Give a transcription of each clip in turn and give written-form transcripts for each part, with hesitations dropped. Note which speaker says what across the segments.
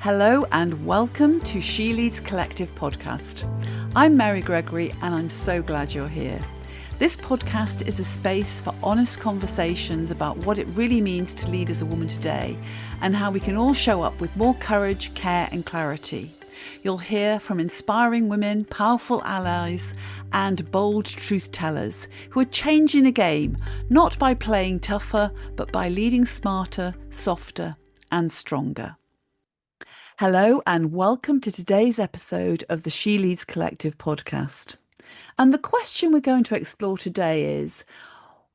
Speaker 1: Hello and welcome to She Leads Collective podcast. I'm Mary Gregory and I'm so glad you're here. This podcast is a space for honest conversations about what it really means to lead as a woman today and how we can all show up with more courage, care and clarity. You'll hear from inspiring women, powerful allies and bold truth tellers who are changing the game, not by playing tougher, but by leading smarter, softer and stronger. Hello and welcome to today's episode of the She Leads Collective podcast. And the question we're going to explore today is,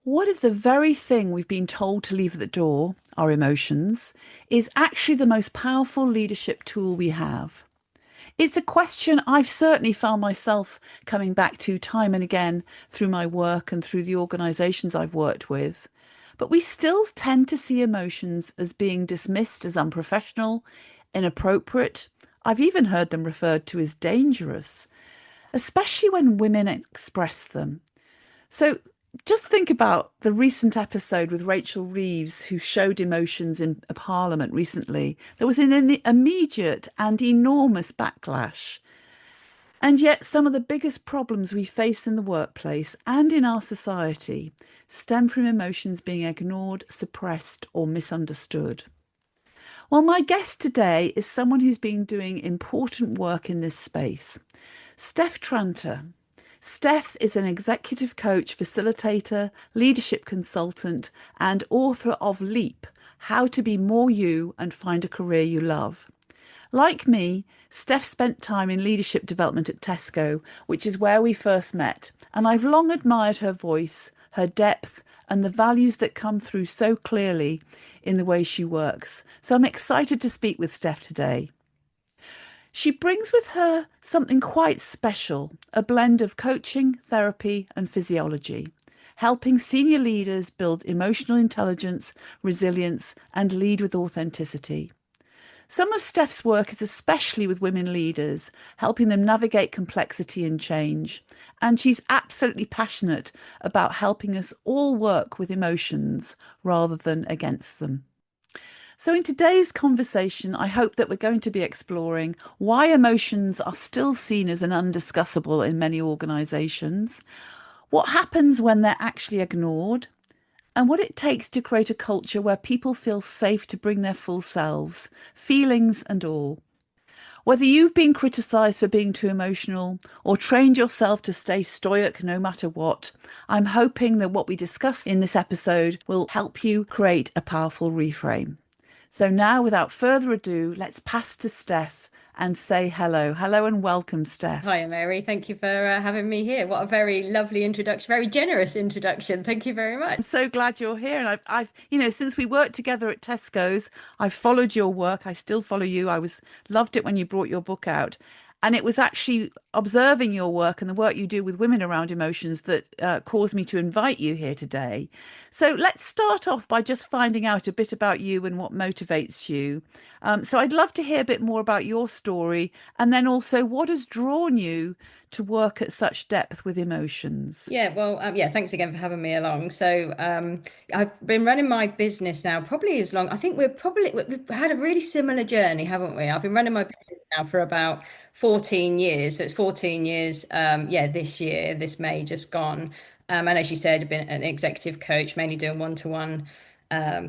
Speaker 1: what if the very thing we've been told to leave at the door, our emotions, is actually the most powerful leadership tool we have? It's a question I've certainly found myself coming back to time and again through my work and through the organisations I've worked with. But we still tend to see emotions as being dismissed as unprofessional, inappropriate. I've even heard them referred to as dangerous, especially when women express them. So just think about the recent episode with Rachel Reeves, who showed emotions in a parliament recently. There was an immediate and enormous backlash. And yet some of the biggest problems we face in the workplace and in our society stem from emotions being ignored, suppressed or misunderstood. Well, my guest today is someone who's been doing important work in this space. Steph Tranter. Steph is an executive coach, facilitator, leadership consultant, and author of Leap, How to Be More You and Find a Career You Love. Like me, Steph spent time in leadership development at Tesco, which is where we first met, and I've long admired her voice, her depth, and the values that come through so clearly in the way she works. So I'm excited to speak with Steph today. She brings with her something quite special, a blend of coaching, therapy and physiology, helping senior leaders build emotional intelligence, resilience and lead with authenticity. Some of Steph's work is especially with women leaders, helping them navigate complexity and change. And she's absolutely passionate about helping us all work with emotions rather than against them. So in today's conversation, I hope that we're going to be exploring why emotions are still seen as an undiscussable in many organisations, what happens when they're actually ignored, and what it takes to create a culture where people feel safe to bring their full selves, feelings and all. Whether you've been criticised for being too emotional or trained yourself to stay stoic no matter what, I'm hoping that what we discuss in this episode will help you create a powerful reframe. So now, without further ado, let's pass to Steph and say hello. Hello and welcome, Steph.
Speaker 2: Hi, Mary. Thank you for having me here. What a very lovely introduction, very generous introduction. Thank you very much.
Speaker 1: I'm so glad you're here. And I've, since we worked together at Tesco's, I've followed your work. I still follow you. Loved it when you brought your book out. And it was actually observing your work and the work you do with women around emotions that caused me to invite you here today. So let's start off by just finding out a bit about you and what motivates you. So I'd love to hear a bit more about your story and then also what has drawn you to work at such depth with emotions.
Speaker 2: Thanks again for having me along. I've been running my business now probably as long. I think we've had a really similar journey, haven't we? I've been running my business now for about 14 years. So it's 14 years, this year, this May just gone. And as you said, I've been an executive coach, mainly doing one-to-one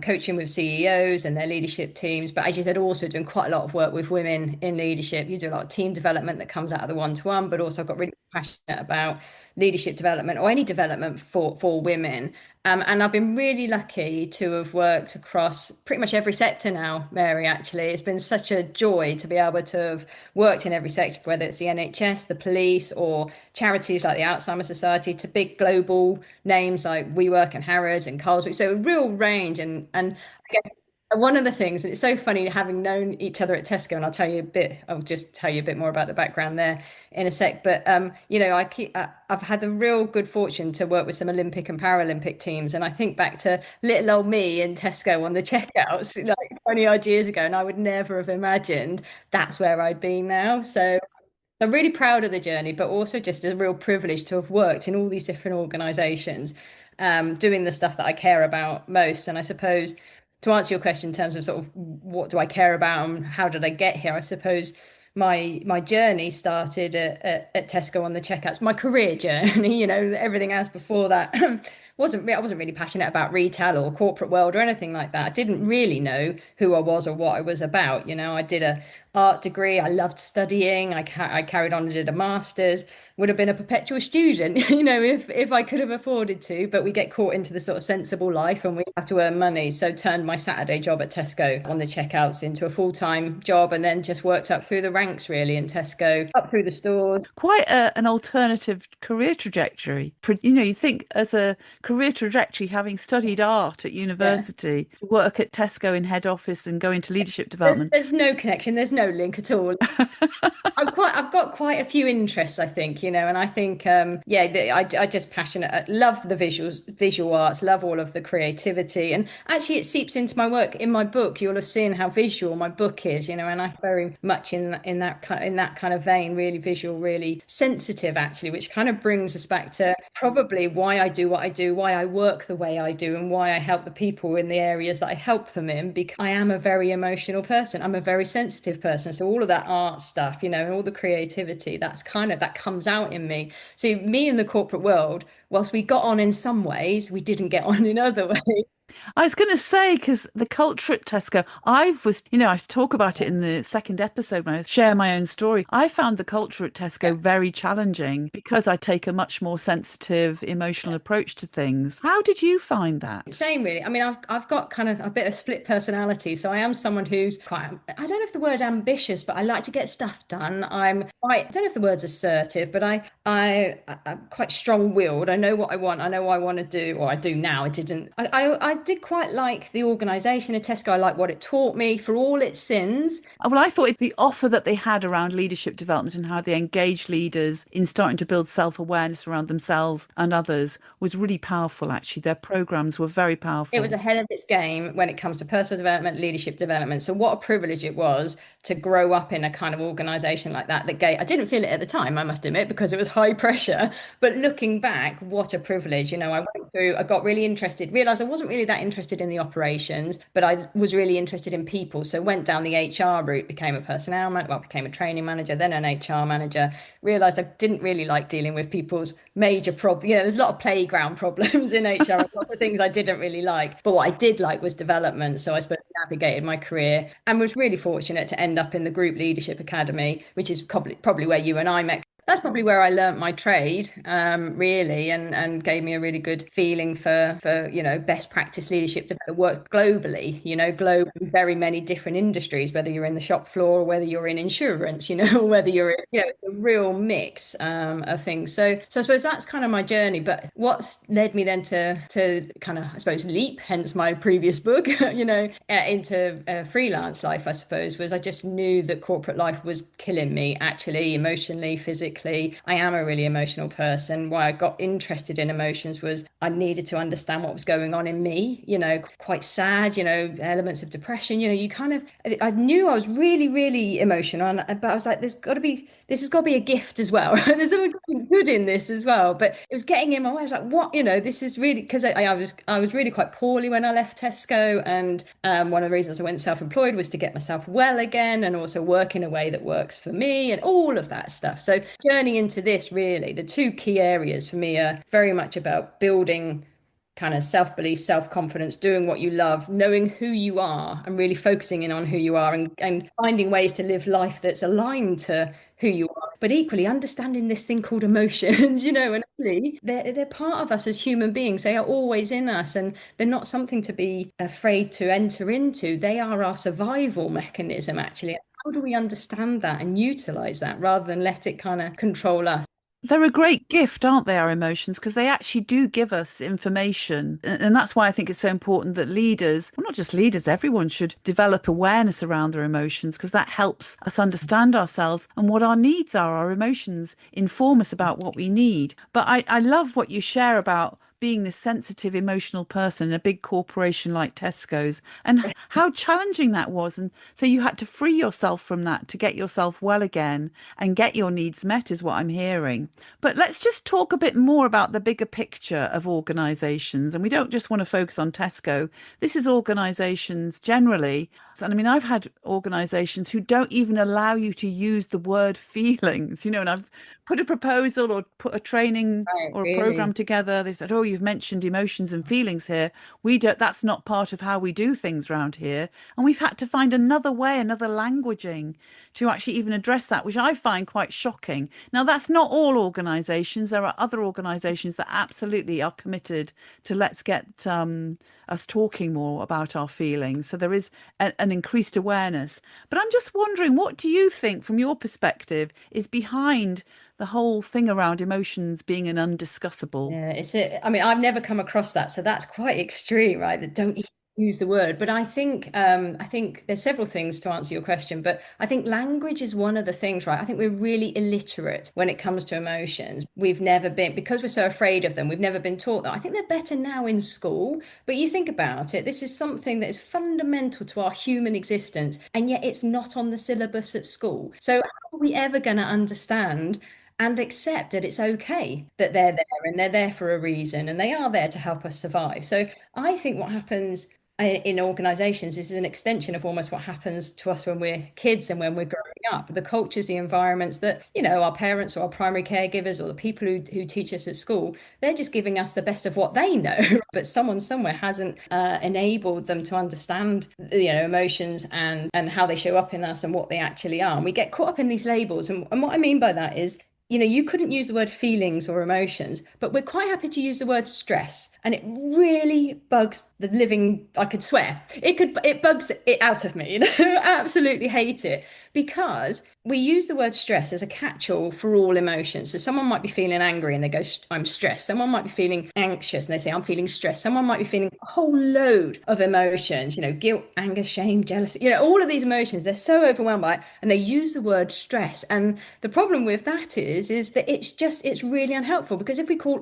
Speaker 2: coaching with CEOs and their leadership teams. But as you said, also doing quite a lot of work with women in leadership. You do a lot of team development that comes out of the one-to-one, but also I've got really passionate about leadership development or any development for women. And I've been really lucky to have worked across pretty much every sector now, Mary, actually. It's been such a joy to be able to have worked in every sector, whether it's the NHS, the police, or charities like the Alzheimer's Society, to big global names like WeWork and Harrods and Carlsberg. So a real range. And I guess one of the things, and it's so funny having known each other at Tesco, and I'll just tell you a bit more about the background there in a sec. But I've had the real good fortune to work with some Olympic and Paralympic teams, and I think back to little old me in Tesco on the checkouts like 20 odd years ago, and I would never have imagined that's where I'd be now. So I'm really proud of the journey, but also just a real privilege to have worked in all these different organizations, doing the stuff that I care about most. And I suppose to answer your question in terms of sort of what do I care about and how did I get here, I suppose my journey started at Tesco on the checkouts. My career journey, everything else before that I wasn't really passionate about retail or corporate world or anything like that. I didn't really know who I was or what I was about. I did a art degree. I loved studying. I carried on and did a master's. Would have been a perpetual student, if I could have afforded to. But we get caught into the sort of sensible life and we have to earn money. So turned my Saturday job at Tesco on the checkouts into a full-time job, and then just worked up through the ranks really in Tesco, up through the stores.
Speaker 1: Quite an alternative career trajectory. You think as a career trajectory, having studied art at
Speaker 2: Yeah.
Speaker 1: university, work at Tesco in head office and go into leadership
Speaker 2: There's,
Speaker 1: development.
Speaker 2: there's no connection. There's no link at all. I've got quite a few interests, I think, and I think, yeah, I just passionate, love the visual arts, love all of the creativity, and actually, it seeps into my work. In my book, you'll have seen how visual my book is, and I very much in that kind of vein, really visual, really sensitive, actually, which kind of brings us back to probably why I do what I do, why I work the way I do, and why I help the people in the areas that I help them in, because I am a very emotional person. I'm a very sensitive person. So all of that art stuff, and all the creativity, that comes out in me. So me in the corporate world, whilst we got on in some ways, we didn't get on in other ways.
Speaker 1: I was going to say, because the culture at Tesco, I talk about it in the second episode when I share my own story. I found the culture at
Speaker 2: Yeah.
Speaker 1: Tesco very challenging because I take a much more sensitive, emotional approach to things. How did you find that?
Speaker 2: Same really. I mean, I've got kind of a bit of split personality. So I am someone who's quite, I don't know if the word ambitious, but I like to get stuff done. I don't know if the word's assertive, but I'm quite strong-willed. I know what I want. I know what I want to do, or I do now. I didn't. I did quite like the organization of Tesco. I like what it taught me for all its sins.
Speaker 1: Well, I thought the offer that they had around leadership development and how they engage leaders in starting to build self-awareness around themselves and others was really powerful, actually. Their programs were very
Speaker 2: It was
Speaker 1: powerful.
Speaker 2: ahead of its game when it comes to personal development, leadership development. So what a privilege it was to grow up in a kind of organization like that I didn't feel it at the time, I must admit, because it was high pressure. But looking back, what a privilege. I got really interested, realized I wasn't really that interested in the operations, but I was really interested in people. So went down the HR route, became a personnel man, well, became a training manager, then an HR manager, realized I didn't really like dealing with people's major problems. There's a lot of playground problems in HR, a lot of things I didn't really like. But what I did like was development. So I suppose navigated my career and was really fortunate to end up in the Group Leadership Academy, which is probably where you and I met. That's probably where I learnt my trade, really, and gave me a really good feeling for best practice leadership to work globally, globally in very many different industries, whether you're in the shop floor or whether you're in insurance, or whether you're in, it's a real mix of things. So I suppose that's kind of my journey. But what's led me then to kind of, I suppose, leap, hence my previous book, into freelance life, I suppose, was I just knew that corporate life was killing me, actually, emotionally, physically. I am a really emotional person. Why I got interested in emotions was I needed to understand what was going on in me, quite sad, elements of depression, I knew I was really, really emotional, but I was like, this has got to be a gift as well. There's something good in this as well. But it was getting in my way. I was like, what, this is really, because I was really quite poorly when I left Tesco. And one of the reasons I went self-employed was to get myself well again and also work in a way that works for me and all of that stuff. So journeying into this, really, the two key areas for me are very much about building kind of self-belief, self-confidence, doing what you love, knowing who you are and really focusing in on who you are, and finding ways to live life that's aligned to who you are, but equally understanding this thing called emotions, and really they're part of us as human beings. They are always in us, and they're not something to be afraid to enter into. They are our survival mechanism, actually. How do we understand that and utilize that rather than let it kind of control us?
Speaker 1: They're a great gift, aren't they, our emotions? Because they actually do give us information. And that's why I think it's so important that leaders, well, not just leaders, everyone should develop awareness around their emotions, because that helps us understand ourselves and what our needs are. Our emotions inform us about what we need. But I love what you share about being this sensitive, emotional person in a big corporation like Tesco's, and how challenging that was. And so you had to free yourself from that to get yourself well again and get your needs met, is what I'm hearing. But let's just talk a bit more about the bigger picture of organizations. And we don't just want to focus on Tesco. This is organizations generally. And I mean, I've had organizations who don't even allow you to use the word feelings, and I've put a proposal or put a training
Speaker 2: Right,
Speaker 1: or a program
Speaker 2: really.
Speaker 1: together. They said, "Oh, you've mentioned emotions and feelings here. We don't, that's not part of how we do things around here." And we've had to find another way, another languaging to actually even address that, which I find quite shocking. Now, that's not all organizations. There are other organizations that absolutely are committed to let's get us talking more about our feelings. So there is an increased awareness. But I'm just wondering, what do you think, from your perspective, is behind the whole thing around emotions being an undiscussable?
Speaker 2: Yeah, I mean, I've never come across that, so that's quite extreme, right? That don't even use the word. But I think there's several things to answer your question, but I think language is one of the things, right? I think we're really illiterate when it comes to emotions. We've never been, because we're so afraid of them, we've never been taught that. I think they're better now in school, but you think about it, this is something that is fundamental to our human existence, and yet it's not on the syllabus at school. So how are we ever going to understand and accept that it's okay that they're there and they're there for a reason and they are there to help us survive? So I think what happens in organizations is an extension of almost what happens to us when we're kids and when we're growing up. The cultures, the environments that, our parents or our primary caregivers or the people who teach us at school, they're just giving us the best of what they know. But someone somewhere hasn't enabled them to understand, emotions and how they show up in us and what they actually are. And we get caught up in these labels. And what I mean by that is, you couldn't use the word feelings or emotions, but we're quite happy to use the word stress. And it really bugs the living, I could swear. It bugs it out of me, absolutely hate it because we use the word stress as a catch-all for all emotions. So someone might be feeling angry and they go, I'm stressed. Someone might be feeling anxious and they say, I'm feeling stressed. Someone might be feeling a whole load of emotions, guilt, anger, shame, jealousy, all of these emotions. They're so overwhelmed by it and they use the word stress. And the problem with that is that it's really unhelpful because if we call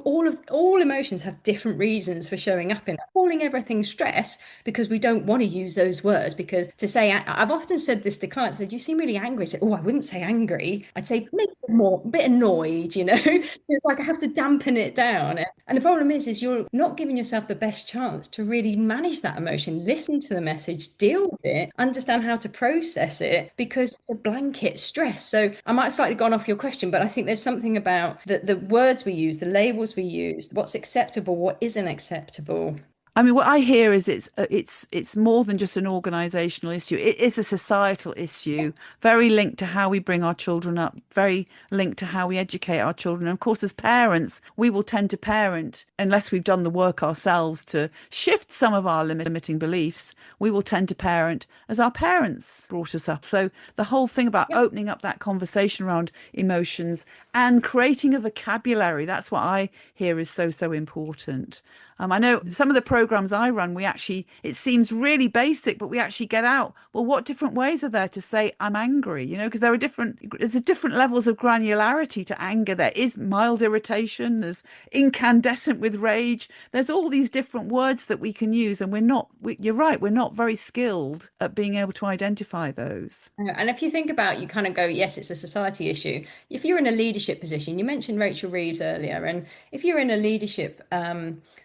Speaker 2: all emotions have different reasons for showing up in calling everything stress because we don't want to use those words because to say I've often said this to clients, said you seem really angry. I say, oh, I wouldn't say angry. I'd say maybe a bit annoyed, It's like I have to dampen it down. And the problem is you're not giving yourself the best chance to really manage that emotion, listen to the message, deal with it, understand how to process it because the blanket stress. So I might have slightly gone off your question, but I think there's something about the words we use, the labels we use, what's acceptable, what isn't acceptable.
Speaker 1: I mean, what I hear is it's more than just an organizational issue. It is a societal issue, very linked to how we bring our children up, very linked to how we educate our children. And of course, as parents, we will tend to parent unless we've done the work ourselves to shift some of our limiting beliefs. We will tend to parent as our parents brought us up. So the whole thing about
Speaker 2: Yep.
Speaker 1: opening up that conversation around emotions and creating a vocabulary, that's what I hear is so important. I know some of the programs I run, it seems really basic, but we actually get out. Well, what different ways are there to say I'm angry? Because there's different levels of granularity to anger. There is mild irritation, there's incandescent with rage. There's all these different words that we can use. And you're right, we're not very skilled at being able to identify those.
Speaker 2: And if you think about, you kind of go, yes, it's a society issue. If you're in a leadership position, you mentioned Rachel Reeves earlier, and if you're in a leadership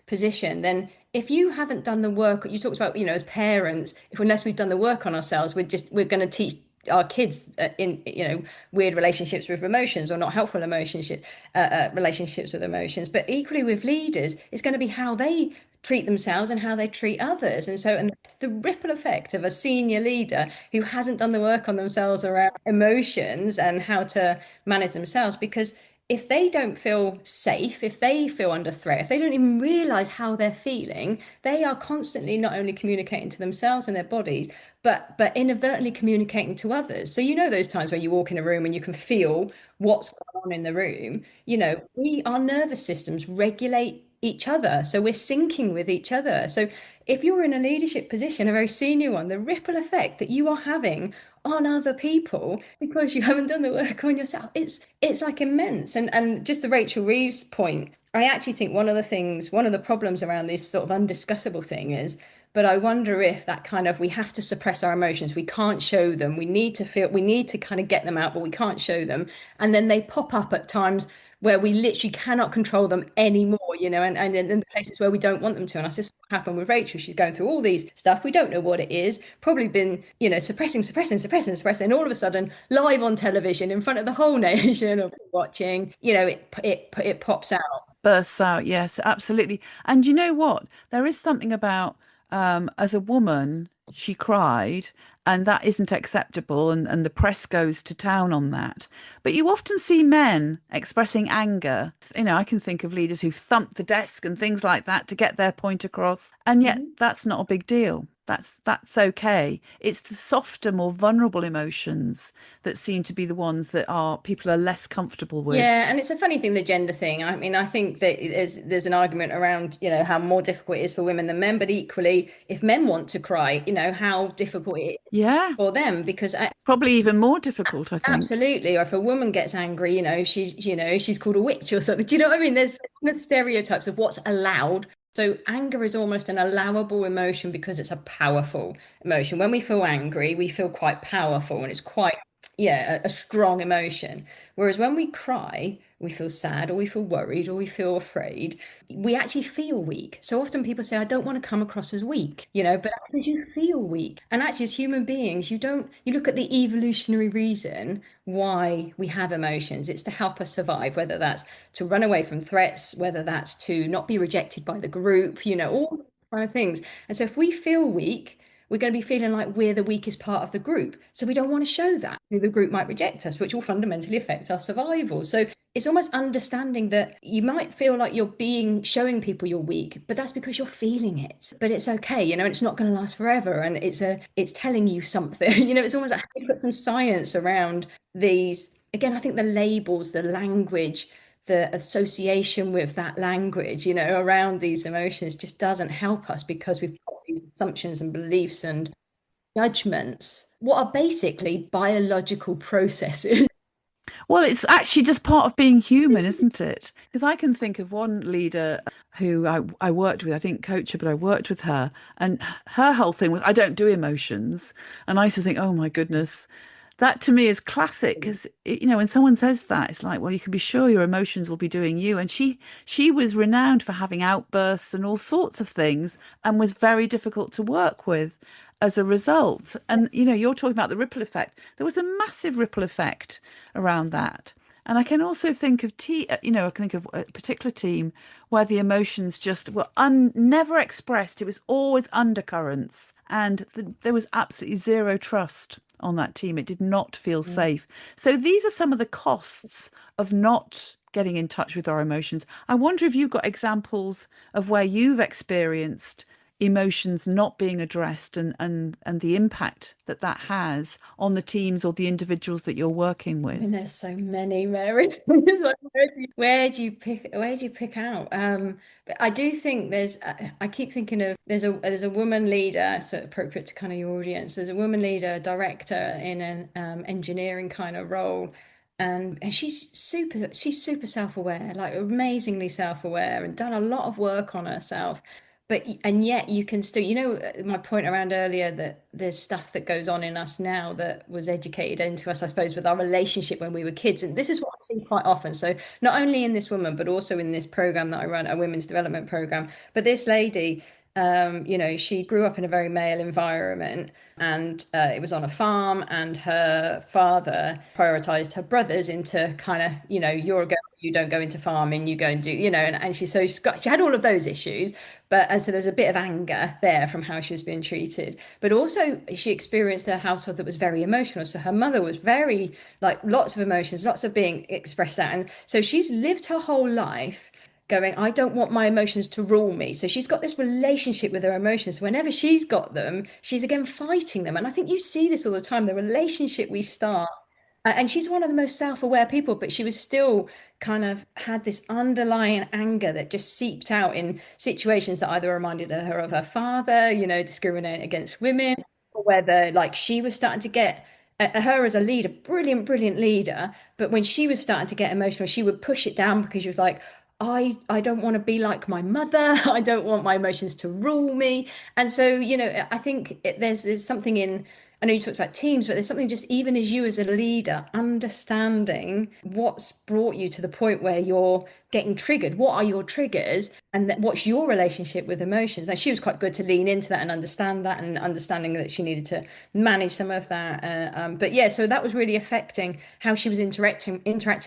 Speaker 2: position, then if you haven't done the work, you talked about, as parents, unless we've done the work on ourselves, we're going to teach our kids in weird relationships with emotions or not helpful relationships with emotions. But equally with leaders, it's going to be how they treat themselves and how they treat others. And the ripple effect of a senior leader who hasn't done the work on themselves around emotions and how to manage themselves, because if they don't feel safe, if they feel under threat, if they don't even realize how they're feeling, they are constantly not only communicating to themselves and their bodies, but inadvertently communicating to others. So those times where you walk in a room and you can feel what's going on in the room. Our nervous systems regulate each other, so we're syncing with each other. So if you're in a leadership position, a very senior one, the ripple effect that you are having on other people because you haven't done the work on yourself, it's like immense. And just the Rachel Reeves point, I actually think one of the problems around this sort of undiscussable thing is, but I wonder if that kind of, we have to suppress our emotions. We can't show them. We need to feel, we need to kind of get them out, but we can't show them. And then they pop up at times where we literally cannot control them anymore, and in the places where we don't want them to. And I just what happened with Rachel. She's going through all these stuff. We don't know what it is. Probably been, suppressing. And all of a sudden, live on television in front of the whole nation of watching, it pops out.
Speaker 1: Bursts out, yes, absolutely. And you know what? There is something about as a woman, she cried, and that isn't acceptable, and the press goes to town on that. But you often see men expressing anger. You know, I can think of leaders who thump the desk and things like that to get their point across, and yet
Speaker 2: Mhm.
Speaker 1: that's not a big deal. That's okay. It's the softer, more vulnerable emotions that seem to be the ones that are people are less comfortable with.
Speaker 2: Yeah, and it's a funny thing, the gender thing. I mean, I think that there's an argument around, how more difficult it is for women than men, but equally, if men want to cry, how difficult it is
Speaker 1: Yeah,
Speaker 2: for them because
Speaker 1: probably even more difficult, I think.
Speaker 2: absolutely, or if a woman gets angry, she's called a witch or something. Do you know what I mean? There's kind of stereotypes of what's allowed. So anger is almost an allowable emotion because it's a powerful emotion. When we feel angry, we feel quite powerful and it's quite, yeah, a strong emotion. Whereas when we cry, we feel sad or we feel worried or we feel afraid, we actually feel weak. So often people say, I don't want to come across as weak, but actually you feel weak. And actually, as human beings, you look at the evolutionary reason why we have emotions. It's to help us survive, whether that's to run away from threats, whether that's to not be rejected by the group, all those kind of things. And so if we feel weak, we're going to be feeling like we're the weakest part of the group. So we don't want to show that. The group might reject us, which will fundamentally affect our survival. So it's almost understanding that you might feel like you're being showing people you're weak, but that's because you're feeling it. But it's okay, and it's not going to last forever. And it's telling you something. It's almost like you put some science around these. Again, I think the labels, the language, the association with that language, around these emotions just doesn't help us because we've got these assumptions and beliefs and judgments, what are basically biological processes.
Speaker 1: Well, it's actually just part of being human, isn't it? Because I can think of one leader who I worked with. I didn't coach her, but I worked with her. And her whole thing was, I don't do emotions. And I used to think, oh my goodness, that to me is classic. Because, when someone says that, it's like, well, you can be sure your emotions will be doing you. And she was renowned for having outbursts and all sorts of things and was very difficult to work with as a result. And you're talking about the ripple effect. There was a massive ripple effect around that. And I can also think of I can think of a particular team where the emotions just were never expressed. It was always undercurrents, and there was absolutely zero trust on that team. It did not feel safe. So these are some of the costs of not getting in touch with our emotions. I wonder if you've got examples of where you've experienced emotions not being addressed and the impact that that has on the teams or the individuals that you're working
Speaker 2: I
Speaker 1: with.
Speaker 2: mean, there's so many, Mary. It's like, where do you pick out? But I do think I keep thinking of there's a woman leader, so appropriate to kind of your audience. There's a woman leader, director in an engineering kind of role, and she's super self-aware, like amazingly self-aware, and done a lot of work on herself. And yet you can still, my point around earlier that there's stuff that goes on in us now that was educated into us, I suppose, with our relationship when we were kids. And this is what I see quite often. So not only in this woman, but also in this program that I run, a women's development program. But this lady, she grew up in a very male environment and it was on a farm, and her father prioritized her brothers into kind of, you're a girl, you don't go into farming, you go and do, and she had all of those issues. And so there's a bit of anger there from how she was being treated. But also she experienced a household that was very emotional. So her mother was very, like, lots of emotions, lots of being expressed out. And so she's lived her whole life going, I don't want my emotions to rule me. So she's got this relationship with her emotions. Whenever she's got them, she's again fighting them. And I think you see this all the time, the relationship we start. And she's one of the most self-aware people, but she was still kind of had this underlying anger that just seeped out in situations that either reminded her of her father, discriminating against women, or whether like she was starting to get her as a leader, brilliant, brilliant leader. But when she was starting to get emotional, she would push it down because she was like, I don't want to be like my mother. I don't want my emotions to rule me. And so, I think there's something in, I know you talked about teams, but there's something just even as you as a leader, understanding what's brought you to the point where you're getting triggered. What are your triggers? And what's your relationship with emotions? And she was quite good to lean into that and understand that, and understanding that she needed to manage some of that. But yeah, so that was really affecting how she was interacting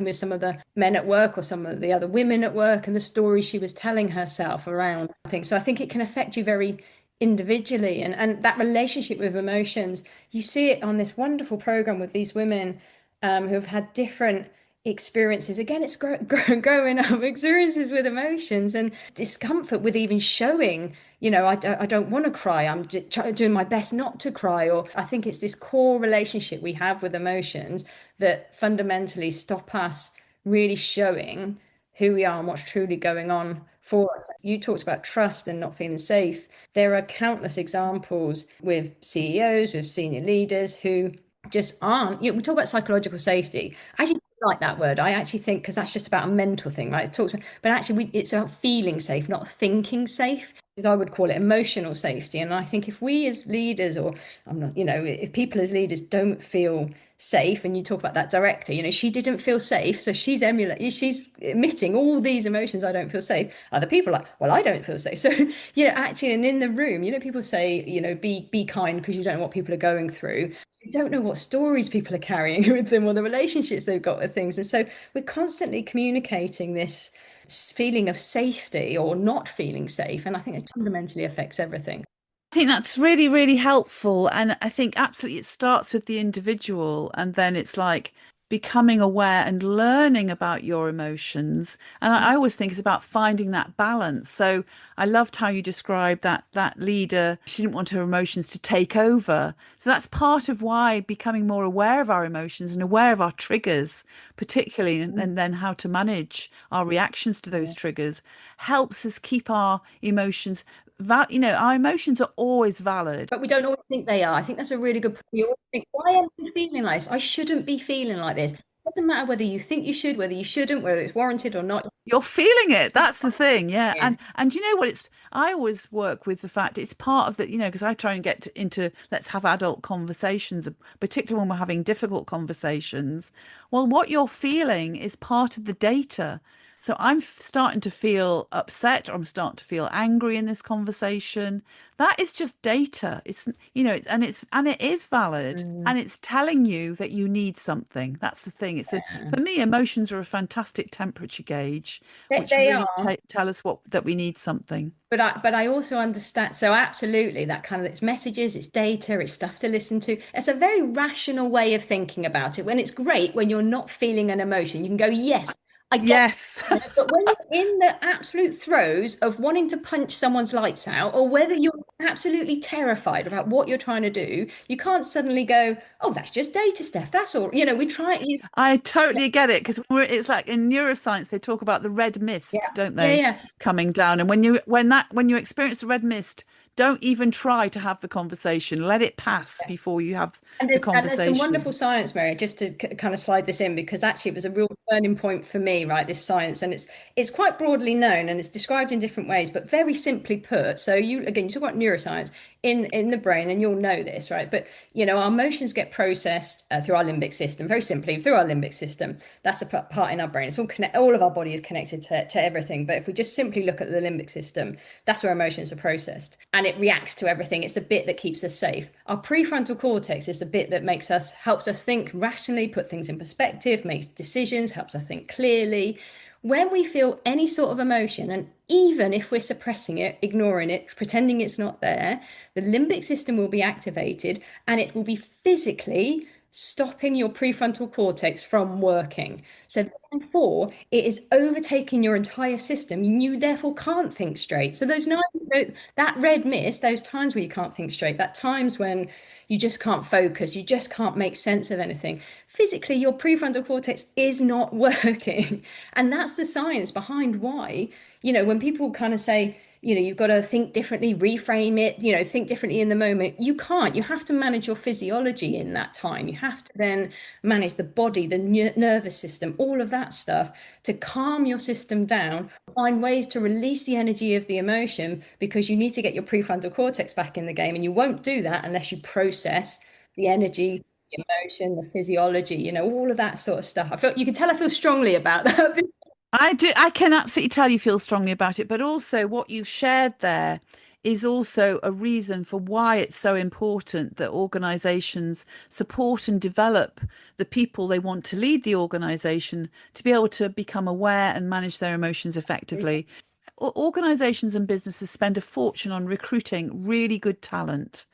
Speaker 2: with some of the men at work or some of the other women at work, and the stories she was telling herself around things. So I think it can affect you very individually, and that relationship with emotions, you see it on this wonderful program with these women who have had different experiences. Again, it's growing up experiences with emotions and discomfort with even showing, I don't want to cry. I'm doing my best not to cry. Or I think it's this core relationship we have with emotions that fundamentally stop us really showing who we are and what's truly going on for us. You talked about trust and not feeling safe. There are countless examples with CEOs, with senior leaders who just aren't. We talk about psychological safety. I actually like that word. I actually think, because that's just about a mental thing, right? It talks about, but actually, it's about feeling safe, not thinking safe. I would call it emotional safety. And I think if we as leaders, or I'm not, if people as leaders don't feel safe, and you talk about that director, she didn't feel safe, so she's emitting all these emotions. I don't feel safe. Other people are like, well, I don't feel safe. So actually, and in the room, people say, be kind, because you don't know what people are going through. You don't know what stories people are carrying with them, or the relationships they've got with things. And so we're constantly communicating this feeling of safety or not feeling safe. And I think it fundamentally affects everything.
Speaker 1: I think that's really, really helpful. And I think absolutely it starts with the individual, and then it's like becoming aware and learning about your emotions. And I always think it's about finding that balance. So I loved how you described that leader, she didn't want her emotions to take over. So that's part of why becoming more aware of our emotions and aware of our triggers, particularly, and then how to manage our reactions to those triggers helps us keep our emotions our emotions are always valid.
Speaker 2: But we don't always think they are. I think that's a really good point. We always think, why am I feeling like this? I shouldn't be feeling like this. It doesn't matter whether you think you should, whether you shouldn't, whether it's warranted or not.
Speaker 1: You're feeling it. That's the thing. Yeah. And you know what, it's I always work with the fact it's part of that, because I try and get into let's have adult conversations, particularly when we're having difficult conversations. Well, what you're feeling is part of the data. So I'm starting to feel upset, or I'm starting to feel angry in this conversation. That is just data. And it is valid,
Speaker 2: Mm.
Speaker 1: and it's telling you that you need something. That's the thing. For me, emotions are a fantastic temperature gauge, which
Speaker 2: They
Speaker 1: really
Speaker 2: are.
Speaker 1: tell us that we need something.
Speaker 2: But I also understand. So absolutely, that kind of, it's messages, it's data, it's stuff to listen to. It's a very rational way of thinking about it. When it's great, when you're not feeling an emotion, you can go, yes, I get
Speaker 1: Yes.
Speaker 2: it. But when you're in the absolute throes of wanting to punch someone's lights out, or whether you're absolutely terrified about what you're trying to do, you can't suddenly go, oh, that's just data, Steph. That's all. We try.
Speaker 1: I totally get it, because it's like in neuroscience they talk about the red
Speaker 2: Yeah,
Speaker 1: mist, don't
Speaker 2: yeah,
Speaker 1: they,
Speaker 2: yeah.
Speaker 1: coming down. And when you experience the red mist, don't even try to have the conversation. Let it pass before you have the
Speaker 2: And there's some wonderful
Speaker 1: conversation.
Speaker 2: science, Mary, just to kind of slide this in, because actually it was a real turning point for me, right? This science, and it's quite broadly known, and it's described in different ways, but very simply put. So you talk about neuroscience in the brain, and you'll know this, right? But our emotions get processed through our limbic system, very simply through our limbic system. That's a part in our brain. It's all of our body is connected to everything. But if we just simply look at the limbic system, that's where emotions are processed, and it reacts to everything. It's the bit that keeps us safe. Our prefrontal cortex is the bit that helps us think rationally, put things in perspective, makes decisions, helps us think clearly. When we feel any sort of emotion, and even if we're suppressing it, ignoring it, pretending it's not there, the limbic system will be activated, and it will be physically stopping your prefrontal cortex from working. So therefore, it is overtaking your entire system. You therefore can't think straight. So that red mist, those times where you can't think straight, that times when you just can't focus, you just can't make sense of anything. Physically, your prefrontal cortex is not working. And that's the science behind why, when people kind of say, you've got to think differently, reframe it, think differently in the moment. You can't. You have to manage your physiology in that time. You have to then manage the body, the nervous system, all of that that stuff to calm your system down, find ways to release the energy of the emotion because you need to get your prefrontal cortex back in the game. And you won't do that unless you process the energy, the emotion, the physiology, all of that sort of stuff. You can tell I feel strongly about that.
Speaker 1: I do. I can absolutely tell you feel strongly about it, but also what you've shared there is also a reason for why it's so important that organizations support and develop the people they want to lead the organization to be able to become aware and manage their emotions effectively. Organizations and businesses spend a fortune on recruiting really good talent.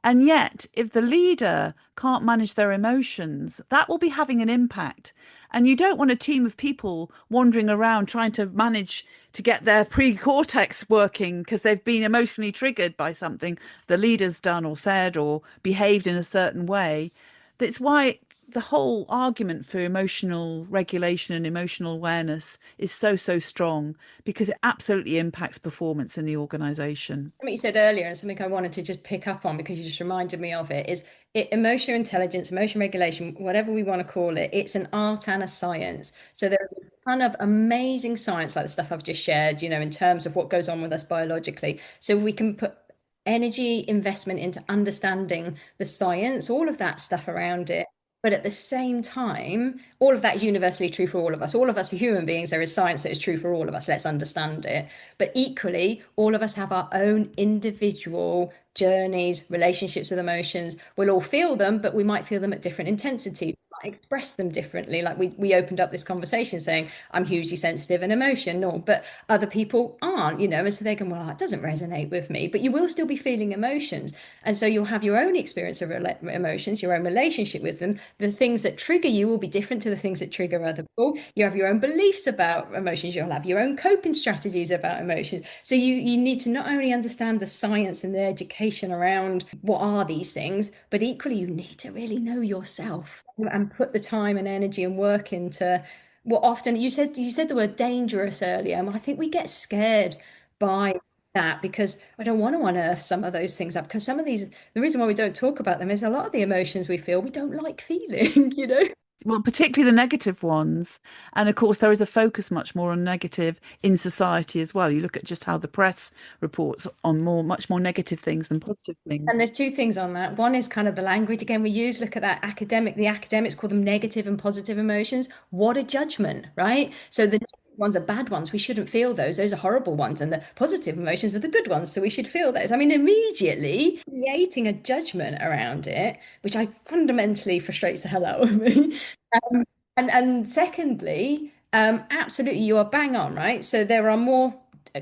Speaker 1: And yet, if the leader can't manage their emotions, that will be having an impact. And you don't want a team of people wandering around trying to manage to get their pre-cortex working because they've been emotionally triggered by something the leader's done or said or behaved in a certain way. That's why the whole argument for emotional regulation and emotional awareness is so, so strong because it absolutely impacts performance in the organization.
Speaker 2: Something you said earlier, and something I wanted to just pick up on because you just reminded me of it, is emotional intelligence, emotion regulation, whatever we want to call it, it's an art and a science. So there's a ton of amazing science, like the stuff I've just shared, in terms of what goes on with us biologically. So we can put energy investment into understanding the science, all of that stuff around it. But at the same time, all of that is universally true for all of us. All of us are human beings. There is science that is true for all of us. Let's understand it. But equally, all of us have our own individual journeys, relationships with emotions. We'll all feel them, but we might feel them at different intensities, might express them differently. Like we opened up this conversation saying, I'm hugely sensitive and emotional, but other people aren't, and so they go, well, that doesn't resonate with me, but you will still be feeling emotions. And so you'll have your own experience of emotions, your own relationship with them. The things that trigger you will be different to the things that trigger other people. You have your own beliefs about emotions. You'll have your own coping strategies about emotions. So you need to not only understand the science and the education around what are these things, but equally you need to really know yourself and put the time and energy and work into what often you said the word dangerous earlier. And I think we get scared by that because I don't want to unearth some of those things up because some of these, the reason why we don't talk about them is a lot of the emotions we feel we don't like feeling,
Speaker 1: Well, particularly the negative ones. And of course, there is a focus much more on negative in society as well. You look at just how the press reports on much more negative things than positive things.
Speaker 2: And there's two things on that. One is kind of the language again we use. Look at that the academics call them negative and positive emotions. What a judgment, right? So the negative ones are bad ones. We shouldn't feel those. Those are horrible ones. And the positive emotions are the good ones. So we should feel those. I mean, immediately creating a judgment around it, which I fundamentally frustrates the hell out of me. Um, and secondly, absolutely, you are bang on, right? So there are more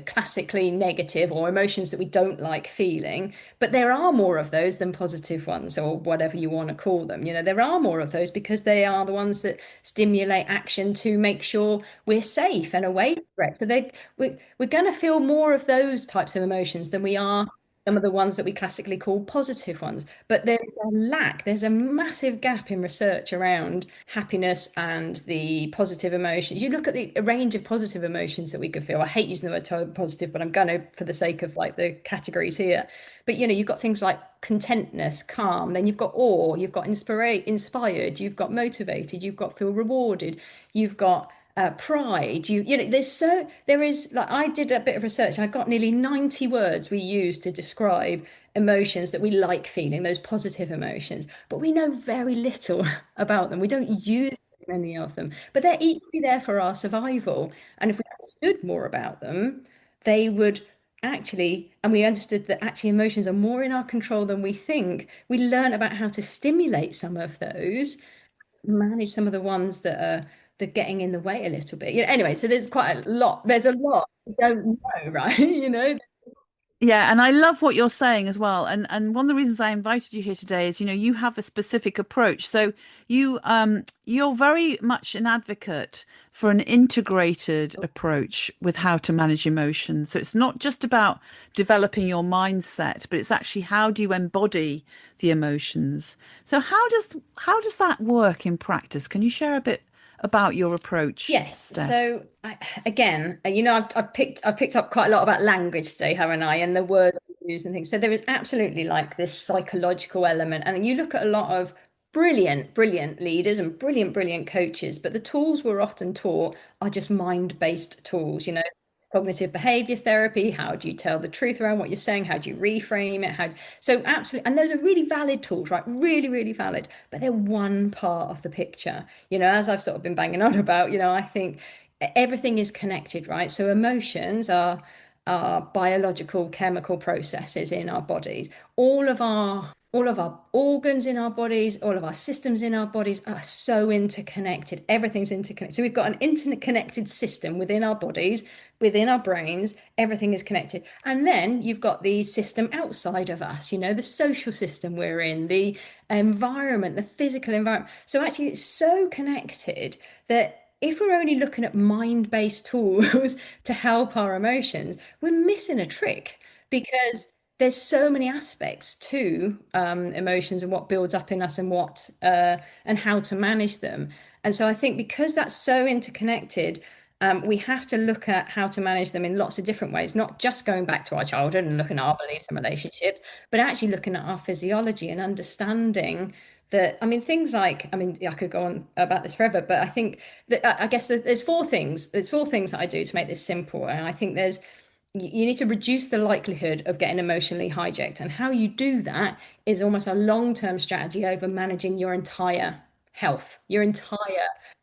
Speaker 2: classically negative or emotions that we don't like feeling, but there are more of those than positive ones or whatever you want to call them. There are more of those because they are the ones that stimulate action to make sure we're safe and away from threat. So we're going to feel more of those types of emotions than we are some of the ones that we classically call positive ones. But there's a massive gap in research around happiness and the positive emotions. You look at the a range of positive emotions that we could feel. I hate using the word positive, but I'm going to, for the sake of like the categories here. But you've got things like contentness, calm, then you've got awe, you've got inspired, you've got motivated, you've got feel rewarded, you've got pride. There is like I did a bit of research. I got nearly 90 words we use to describe emotions that we like feeling, those positive emotions, but we know very little about them. We don't use many of them, but they're equally there for our survival. And if we understood more about them, they would actually, and we understood that actually emotions are more in our control than we think. We learn about how to stimulate some of those, manage some of the ones that are getting in the way a little bit. Anyway, so there's quite a lot. There's a lot we don't know, right?
Speaker 1: Yeah, and I love what you're saying as well. And one of the reasons I invited you here today is, you have a specific approach. So you're very much an advocate for an integrated approach with how to manage emotions. So it's not just about developing your mindset, but it's actually how do you embody the emotions. So how does that work in practice? Can you share a bit about your approach,
Speaker 2: Yes.
Speaker 1: Steph?
Speaker 2: So again, I've picked up quite a lot about language today, haven't I? And the words we use and things. So there is absolutely like this psychological element, and you look at a lot of brilliant leaders and brilliant coaches, but the tools we're often taught are just mind-based tools, cognitive behavior therapy. How do you tell the truth around what you're saying? How do you reframe it? So absolutely, and those are really valid tools, right? Really valid, but they're one part of the picture. As I've sort of been banging on about, I think everything is connected, right? So emotions are biological chemical processes in our bodies. All of our organs in our bodies, all of our systems in our bodies are so interconnected. Everything's interconnected. So we've got an interconnected system within our bodies, within our brains. Everything is connected. And then you've got the system outside of us, the social system we're in, the environment, the physical environment. So actually, it's so connected that if we're only looking at mind-based tools to help our emotions, we're missing a trick, because there's so many aspects to emotions and what builds up in us and what and how to manage them. And so I think because that's so interconnected, we have to look at how to manage them in lots of different ways, not just going back to our childhood and looking at our beliefs and relationships, but actually looking at our physiology and understanding that. I mean, things like, I could go on about this forever, but I think that I guess there's four things. There's four things that I do to make this simple. And I think you need to reduce the likelihood of getting emotionally hijacked. And how you do that is almost a long-term strategy over managing your entire health, your entire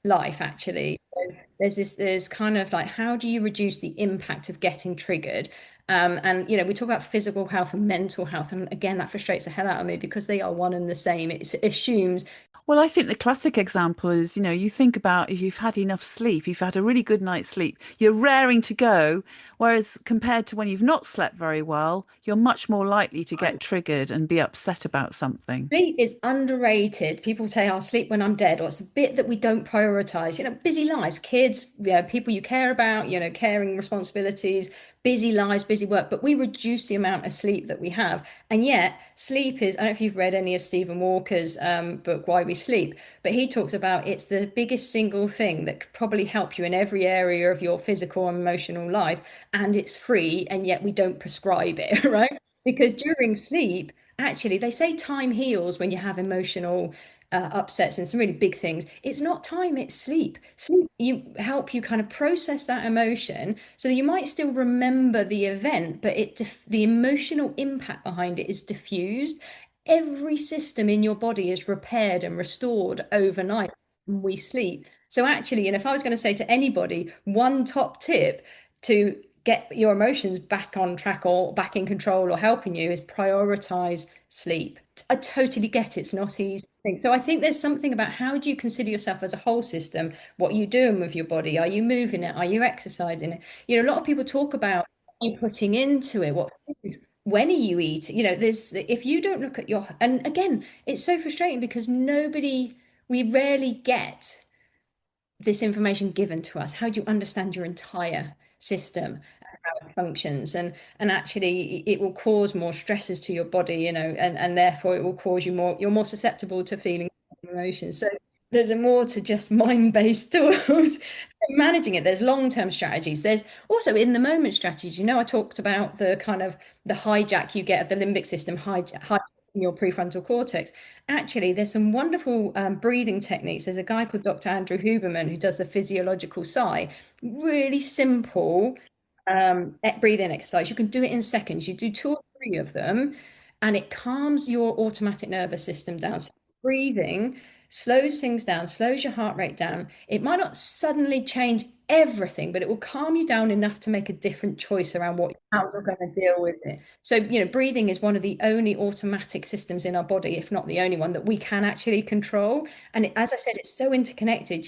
Speaker 2: life, actually. So there's kind of like, how do you reduce the impact of getting triggered? And we talk about physical health and mental health, and again, that frustrates the hell out of me because they are one and the same. It assumes.
Speaker 1: Well, I think the classic example is, you think about if you've had enough sleep, you've had a really good night's sleep, you're raring to go. Whereas compared to when you've not slept very well, you're much more likely to get triggered and be upset about something.
Speaker 2: Sleep is underrated. People say, "I'll sleep when I'm dead," or it's a bit that we don't prioritize. Busy lives, kids, people you care about, caring responsibilities, busy lives, busy work, but we reduce the amount of sleep that we have. And yet, sleep is, I don't know if you've read any of Stephen Walker's book, Why We Sleep, but he talks about it's the biggest single thing that could probably help you in every area of your physical and emotional life. And it's free, and yet we don't prescribe it, right? Because during sleep, actually, they say time heals when you have emotional upsets and some really big things. It's not time, it's sleep. Sleep you help you kind of process that emotion, so that you might still remember the event, but the emotional impact behind it is diffused. Every system in your body is repaired and restored overnight when we sleep. So actually, and if I was going to say to anybody, one top tip to get your emotions back on track or back in control or helping you is prioritize sleep. I totally get it's not easy. So I think there's something about, how do you consider yourself as a whole system? What are you doing with your body? Are you moving it? Are you exercising it? A lot of people talk about you putting into it. What food? When are you eating? There's, if you don't look at and again, it's so frustrating because we rarely get this information given to us. How do you understand your entire system and how it functions? And actually, it will cause more stresses to your body, and therefore it will cause you're more susceptible to feeling emotions. So there's a more to just mind-based tools managing it. There's long-term strategies. There's also in the moment strategies. I talked about the kind of the hijack you get of the limbic system, hijacking your prefrontal cortex. Actually, there's some wonderful breathing techniques. There's a guy called Dr. Andrew Huberman who does the physiological sigh. Really simple breathing exercise. You can do it in seconds. You do two or three of them, and it calms your automatic nervous system down. So breathing slows things down, slows your heart rate down. It might not suddenly change everything, but it will calm you down enough to make a different choice around how you're going to deal with it. So, breathing is one of the only automatic systems in our body, if not the only one, that we can actually control. And as I said, it's so interconnected.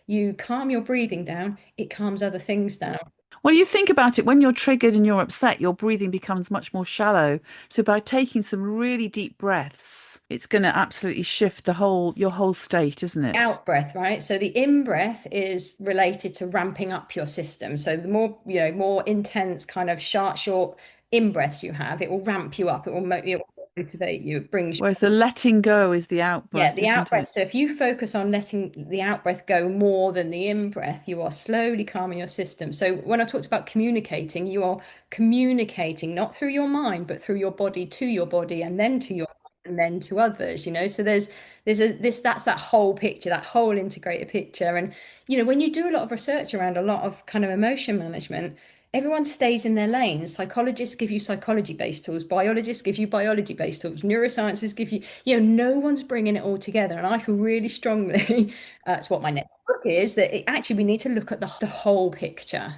Speaker 2: You calm your breathing down, it calms other things down.
Speaker 1: Well, you think about it, when you're triggered and you're upset, your breathing becomes much more shallow. So by taking some really deep breaths, it's going to absolutely shift your whole state, isn't it?
Speaker 2: Out breath, right? So the in breath is related to ramping up your system. So the more intense kind of short in breaths you have, it will ramp you up. It will motivate you. It brings
Speaker 1: Whereas the letting go is the out
Speaker 2: Yeah,
Speaker 1: breath,
Speaker 2: the out
Speaker 1: isn't
Speaker 2: breath. So
Speaker 1: it?
Speaker 2: if you focus on letting the out breath go more than the in breath, you are slowly calming your system. So when I talked about communicating, you are communicating not through your mind, but through your body to your body and then to your mind and then to others, so there's a this that's that whole picture, that whole integrated picture. And when you do a lot of research around a lot of kind of emotion management, everyone stays in their lanes. Psychologists give you psychology based tools, biologists give you biology based tools, neurosciences give you, no one's bringing it all together. And I feel really strongly, that's what my next book is, that actually we need to look at the whole picture.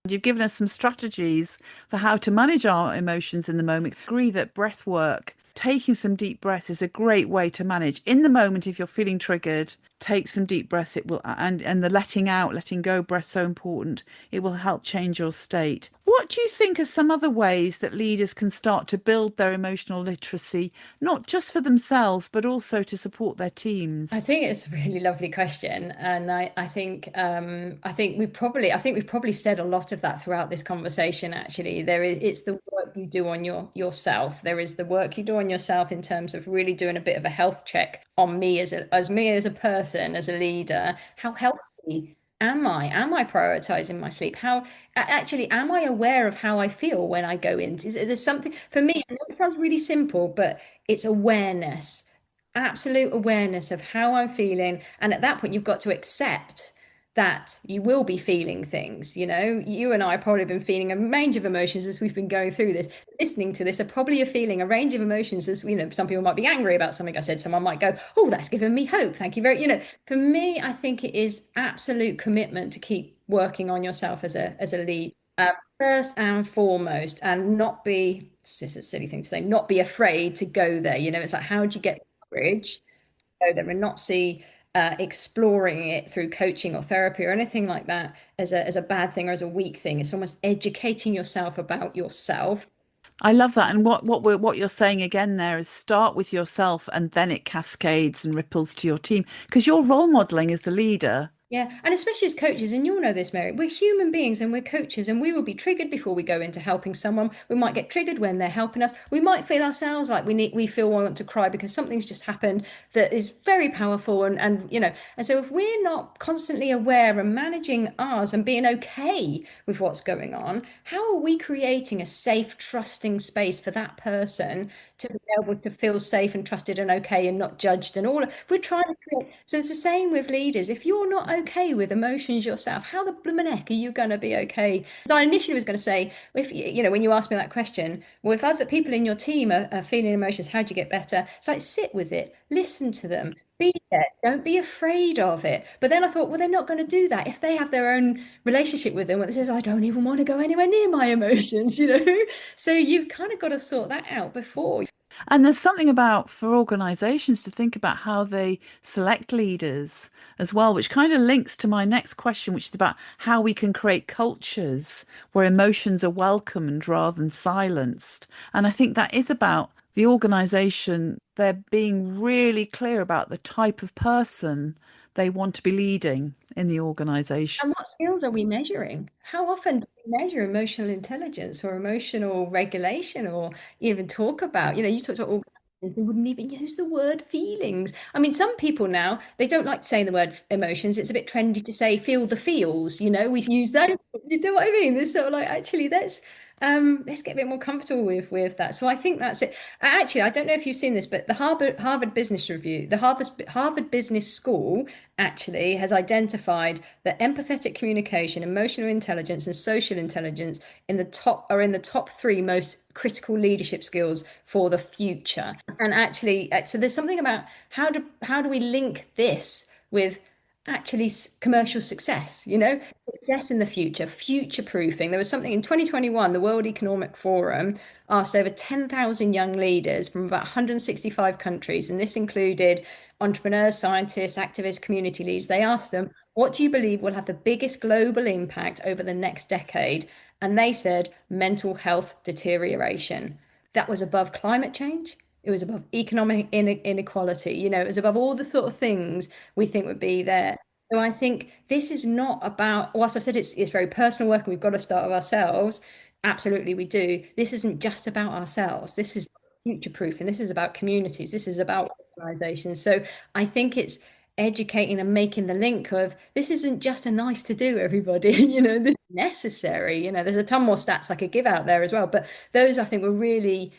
Speaker 1: You've given us some strategies for how to manage our emotions in the moment. I agree that breath work, taking some deep breaths is a great way to manage. In the moment, if you're feeling triggered, take some deep breaths. It will, and the letting out, letting go breath so important. It will help change your state. What do you think are some other ways that leaders can start to build their emotional literacy, not just for themselves, but also to support their
Speaker 2: I
Speaker 1: teams?
Speaker 2: think it's a really lovely question, and I think we've probably said a lot of that throughout this conversation. Actually, it's the work you do on yourself. There is the work you do on yourself in terms of really doing a bit of a health check on me as a person, as a leader. How healthy am I? Am I prioritizing my sleep? Actually am I aware of how I feel when I go in? There's something for me. I know it sounds really simple, but it's awareness, absolute awareness of how I'm feeling. And at that point, you've got to accept that you will be feeling things. You and I have probably been feeling a range of emotions as we've been going through this. Listening to this, are probably feeling a range of emotions as, some people might be angry about something I said. Someone might go, oh, that's given me hope. Thank you for me, I think it is absolute commitment to keep working on yourself as a lead. First and foremost, and not be, it's just a silly thing to say, not be afraid to go there. It's like, how do you get courage to go there and not see exploring it through coaching or therapy or anything like that as a bad thing or as a weak thing? It's almost educating yourself about yourself.
Speaker 1: I love that. And what you're saying again there is start with yourself and then it cascades and ripples to your team because you're role modeling as the leader.
Speaker 2: Yeah, and especially as coaches, and you'll know this, Mary, we're human beings and we're coaches, and we will be triggered before we go into helping someone. We might get triggered when they're helping us. We might feel ourselves like we feel we want to cry because something's just happened that is very powerful, and so if we're not constantly aware and managing ours and being okay with what's going on, how are we creating a safe, trusting space for that person to be able to feel safe and trusted and okay and not judged and all? We're trying to create. So it's the same with leaders. If you're not okay with emotions yourself, how the blooming heck are you going to be okay? And I initially was going to say, if when you asked me that question, well, if other people in your team are feeling emotions, how do you get better? It's like, sit with it, listen to them, be there, don't be afraid of it. But then I thought, well, they're not going to do that if they have their own relationship with them, where it says, I don't even want to go anywhere near my emotions. So you've kind of got to sort that out before.
Speaker 1: And there's something about for organizations to think about how they select leaders as well, which kind of links to my next question, which is about how we can create cultures where emotions are welcomed rather than silenced. And I think that is about the organization. They're being really clear about the type of person they want to be leading in the organization.
Speaker 2: And what skills are we measuring? How often do we measure emotional intelligence or emotional regulation or even talk about, you talked about organizations, they wouldn't even use the word feelings. I mean, some people now, they don't like saying the word emotions. It's a bit trendy to say feel the feels, we use that. You know what I mean? There's sort of like, actually, let's get a bit more comfortable with that. So I think that's it. Actually, I don't know if you've seen this, but the Harvard Business Review, the Harvard Business School actually has identified that empathetic communication, emotional intelligence, and social intelligence in the top three most critical leadership skills for the future. And actually, so there's something about how do we link this with actually commercial success, success in the future proofing. There was something in 2021, the World Economic Forum asked over 10,000 young leaders from about 165 countries, and this included entrepreneurs, scientists, activists, community leaders. They asked them, what do you believe will have the biggest global impact over the next decade? And they said mental health deterioration. That was above climate change. It was above economic inequality. It was above all the sort of things we think would be there. So I think this is not about, whilst I've said it's very personal work and we've got to start with ourselves, absolutely we do. This isn't just about ourselves. This is future proof and this is about communities. This is about organizations. So I think it's educating and making the link of this isn't just a nice to do, everybody, this is necessary. There's a ton more stats I could give out there as well, but those I think were really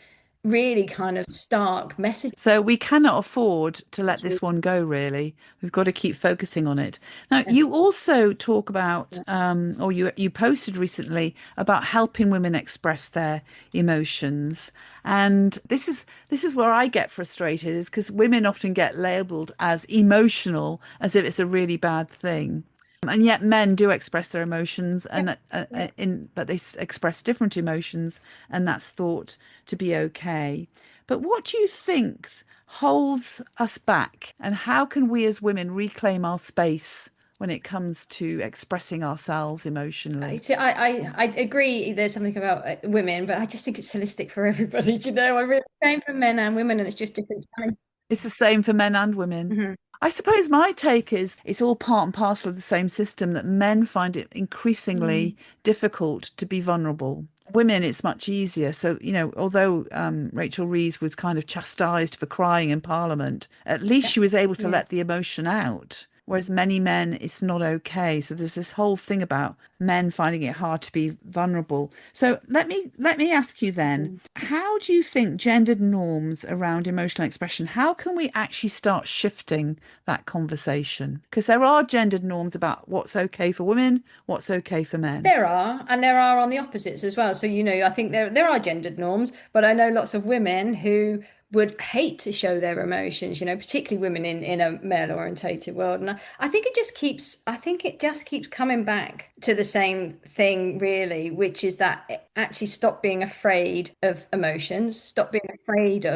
Speaker 2: really kind of stark message.
Speaker 1: So we cannot afford to let this one go, really. We've got to keep focusing on it. Now,
Speaker 2: Yeah.
Speaker 1: you also talk about, or you posted recently about helping women express their emotions. And this is where I get frustrated, is because women often get labeled as emotional, as if it's a really bad thing. And yet men do express their emotions,
Speaker 2: Yeah.
Speaker 1: and
Speaker 2: Yeah.
Speaker 1: but they express different emotions, and that's thought to be okay. But what do you think holds us back, and how can we as women reclaim our space when it comes to expressing ourselves emotionally?
Speaker 2: So I agree there's something about women, but I just think it's holistic for everybody. Do you know? I really same for men and women, and it's just different challenges.
Speaker 1: It's the same for men and women.
Speaker 2: Mhm.
Speaker 1: I suppose my take is it's all part and parcel of the same system, that men find it increasingly
Speaker 2: Mm.
Speaker 1: difficult to be vulnerable. Women, it's much easier. So, although Rachel Reeves was kind of chastised for crying in Parliament, at least
Speaker 2: Yeah.
Speaker 1: she was able to
Speaker 2: Yeah.
Speaker 1: let the emotion out. Whereas many men, it's not okay. So there's this whole thing about men finding it hard to be vulnerable. So let me ask you then,
Speaker 2: Mhm.
Speaker 1: how do you think gendered norms around emotional expression, how can we actually start shifting that conversation? Because there are gendered norms about what's okay for women, what's okay for men.
Speaker 2: There are, and there are on the opposites as well. So, I think there are gendered norms, but I know lots of women who would hate to show their emotions, particularly women in a male orientated world. And I think it just keeps coming back to the same thing, really, which is that actually stop being afraid of emotions, stop being afraid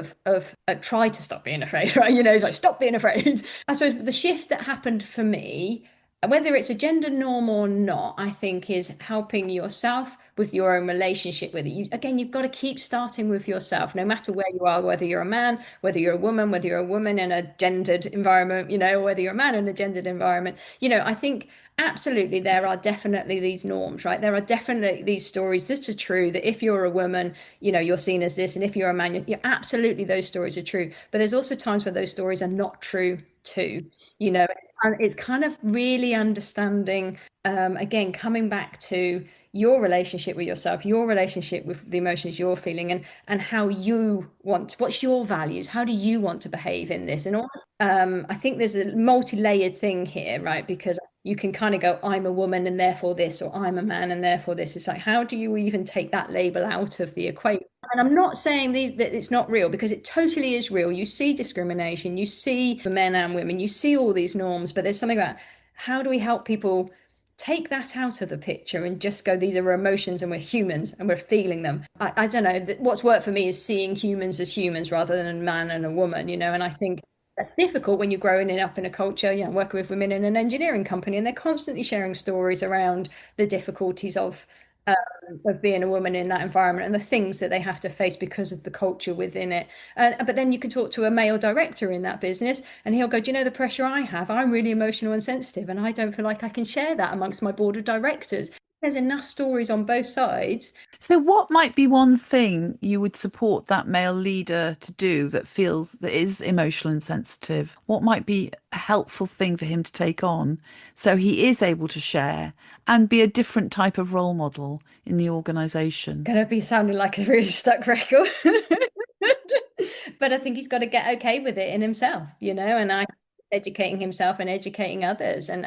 Speaker 2: try to stop being afraid, right? It's like stop being afraid. I suppose the shift that happened for me, whether it's a gender norm or not, I think is helping yourself with your own relationship with it. You've got to keep starting with yourself, no matter where you are, whether you're a man, whether you're a woman, whether you're a woman in a gendered environment, or whether you're a man in a gendered environment. I think absolutely there are definitely these norms, right? There are definitely these stories that are true, that if you're a woman, you're seen as this, and if you're a man, you're absolutely, those stories are true. But there's also times where those stories are not true too. It's kind of really understanding, again, coming back to your relationship with yourself, your relationship with the emotions you're feeling, and how you what's your values? How do you want to behave in this? And all, I think there's a multi-layered thing here, right? Because you can kind of go, I'm a woman and therefore this, or I'm a man and therefore this. It's like, how do you even take that label out of the equation? And I'm not saying that it's not real, because it totally is real. You see discrimination, you see for men and women, you see all these norms, but there's something about how do we help people take that out of the picture and just go, these are emotions and we're humans and we're feeling them. I don't know. What's worked for me is seeing humans as humans rather than a man and a woman, and I think that's difficult when you're growing up in a culture, working with women in an engineering company, and they're constantly sharing stories around the difficulties of being a woman in that environment and the things that they have to face because of the culture within it. But then you can talk to a male director in that business, and he'll go, do you know the pressure I have? I'm really emotional and sensitive, and I don't feel like I can share that amongst my board of directors. There's enough stories on both sides.
Speaker 1: So, what might be one thing you would support that male leader to do that feels that is emotional and sensitive? What might be a helpful thing for him to take on so he is able to share and be a different type of role model in the organization?
Speaker 2: Gonna be sounding like a really stuck record. But I think he's got to get okay with it in himself, and I educating himself and educating others and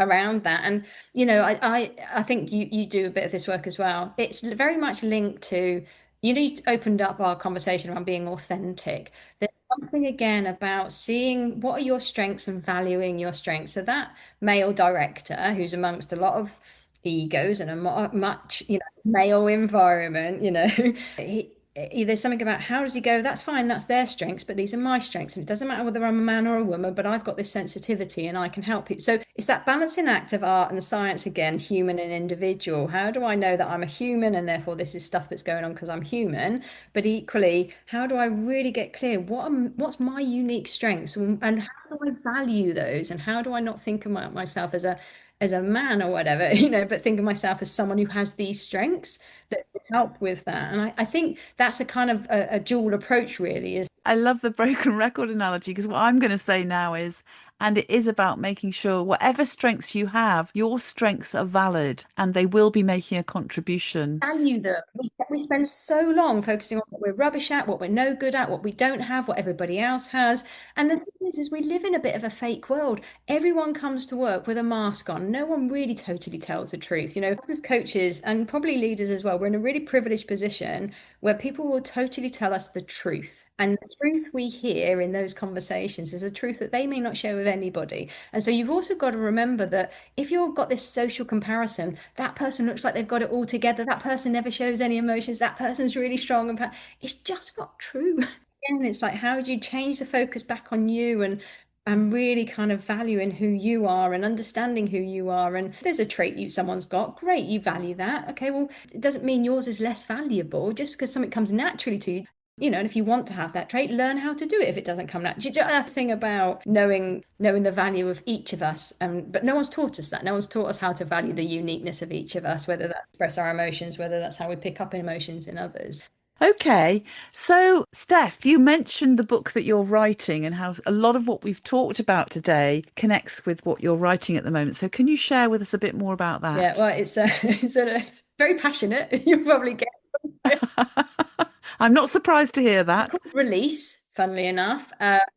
Speaker 2: around that. And I think you do a bit of this work as well. It's very much linked to, you opened up our conversation around being authentic. There's something again about seeing what are your strengths and valuing your strengths. So that male director who's amongst a lot of egos and a much male environment, there's something about how does he go, that's fine, that's their strengths, but these are my strengths, and it doesn't matter whether I'm a man or a woman, but I've got this sensitivity and I can help you. So it's that balancing act of art and science, again, human and individual. How do I know that I'm a human and therefore this is stuff that's going on because I'm human, but equally, how do I really get clear what's my unique strengths, and how do I value those, and how do I not think of myself as a man or whatever, but think of myself as someone who has these strengths that help with that. And I think that's a kind of a dual approach, really, is
Speaker 1: I love the broken record analogy because what I'm going to say now is, and it is about making sure whatever strengths you have, your strengths are valid and they will be making a contribution.
Speaker 2: Value them. We spend so long focusing on what we're rubbish at, what we're no good at, what we don't have, what everybody else has. And the thing is we live in a bit of a fake world. Everyone comes to work with a mask on. No one really totally tells the truth. With coaches and probably leaders as well, we're in a really privileged position where people will totally tell us the truth. And the truth we hear in those conversations is a truth that they may not share with anybody. And so you've also got to remember that if you've got this social comparison, that person looks like they've got it all together. That person never shows any emotions. That person's really strong. And it's just not true. Again, it's like, how do you change the focus back on you and really kind of valuing who you are and understanding who you are. And if there's a trait someone's got, great, you value that. Okay, well, it doesn't mean yours is less valuable just because something comes naturally to you. And if you want to have that trait, learn how to do it if it doesn't come naturally. That thing about knowing the value of each of us, but no one's taught us that. No one's taught us how to value the uniqueness of each of us, whether that express our emotions, whether that's how we pick up emotions in others.
Speaker 1: Okay, so Steph, you mentioned the book that you're writing and how a lot of what we've talked about today connects with what you're writing at the moment. So can you share with us a bit more about
Speaker 2: Yeah,
Speaker 1: that?
Speaker 2: well, it's very passionate. You'll probably get it.
Speaker 1: I'm not surprised to hear
Speaker 2: It's
Speaker 1: that.
Speaker 2: called Release, funnily enough,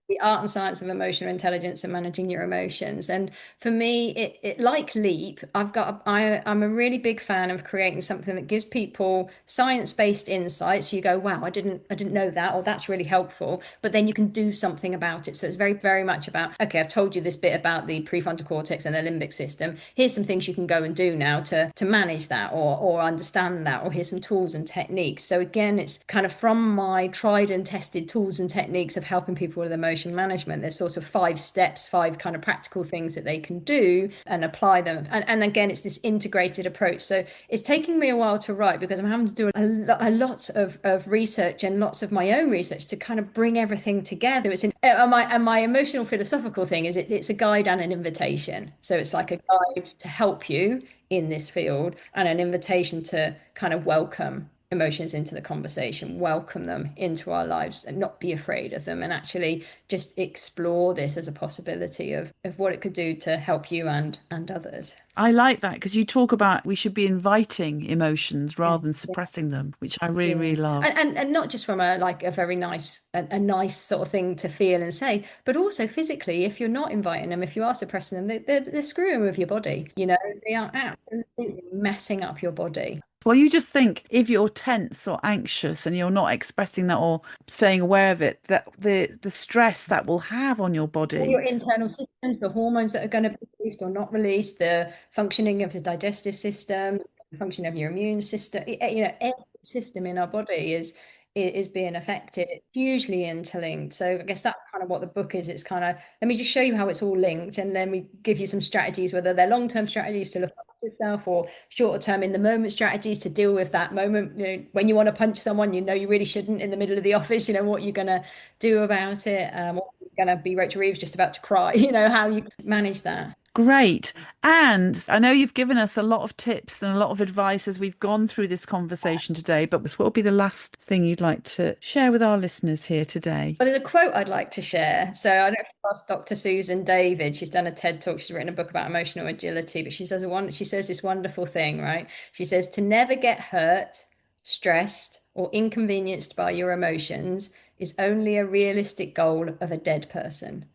Speaker 2: the art and science of emotional intelligence and managing your emotions. And for me, it like Leap, I'm a really big fan of creating something that gives people science-based insights. You go, wow, I didn't know that, or that's really helpful. But then you can do something about it. So it's very, very much about, okay, I've told you this bit about the prefrontal cortex and the limbic system. Here's some things you can go and do now to manage that or understand that, or here's some tools and techniques. So again, it's kind of from my tried and tested tools and techniques of helping people with emotion management. There's sort of 5 steps, 5 kind of practical things that they can do and apply them. And again, it's this integrated approach. So it's taking me a while to write because I'm having to do a lot of research and lots of my own research to kind of bring everything together. My emotional philosophical thing is it's a guide and an invitation. So it's like a guide to help you in this field and an invitation to kind of welcome emotions into the conversation, welcome them into our lives and not be afraid of them, and actually just explore this as a possibility of what it could do to help you and others.
Speaker 1: I like that because you talk about we should be inviting emotions rather than suppressing them, which I really,
Speaker 2: Yeah.
Speaker 1: really love.
Speaker 2: And not just from a very nice a nice sort of thing to feel and say, but also physically, if you're not inviting them, if you are suppressing them, they're screwing with your body. They are absolutely messing up your body.
Speaker 1: Well, you just think if you're tense or anxious and you're not expressing that or staying aware of it, that the stress that will have on your
Speaker 2: All
Speaker 1: body.
Speaker 2: your internal systems, the hormones that are going to be released or not released, the functioning of the digestive system, the function of your immune system, every system in our body is being affected. It's hugely interlinked. So I guess that's kind of what the book is. It's kind of, let me just show you how it's all linked, and then we give you some strategies, whether they're long-term strategies to look after yourself or shorter term in the moment strategies to deal with that moment. When you want to punch someone, you really shouldn't in the middle of the office, what you're going to do about it. Or you're going to be Rachel Reeves just about to cry, how you manage that.
Speaker 1: Great. And I know you've given us a lot of tips and a lot of advice as we've gone through this conversation today, but what would be the last thing you'd like to share with our listeners here today?
Speaker 2: Well, there's a quote I'd like to share. So I don't know if you asked Dr. Susan David. She's done a TED talk. She's written a book about emotional agility, but she says this wonderful thing, right? She says to never get hurt, stressed, or inconvenienced by your emotions is only a realistic goal of a dead person.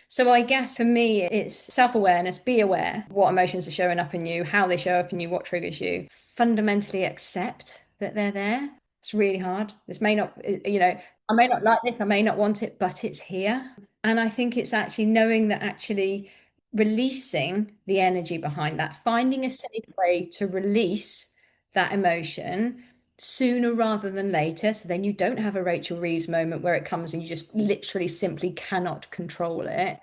Speaker 2: So I guess for me, it's self-awareness, be aware what emotions are showing up in you, how they show up in you, what triggers you. Fundamentally accept that they're there. It's really hard. This may not, I may not like this, I may not want it, but it's here. And I think it's actually knowing that actually releasing the energy behind that, finding a safe way to release that emotion sooner rather than later. So then you don't have a Rachel Reeves moment where it comes and you just literally simply cannot control it.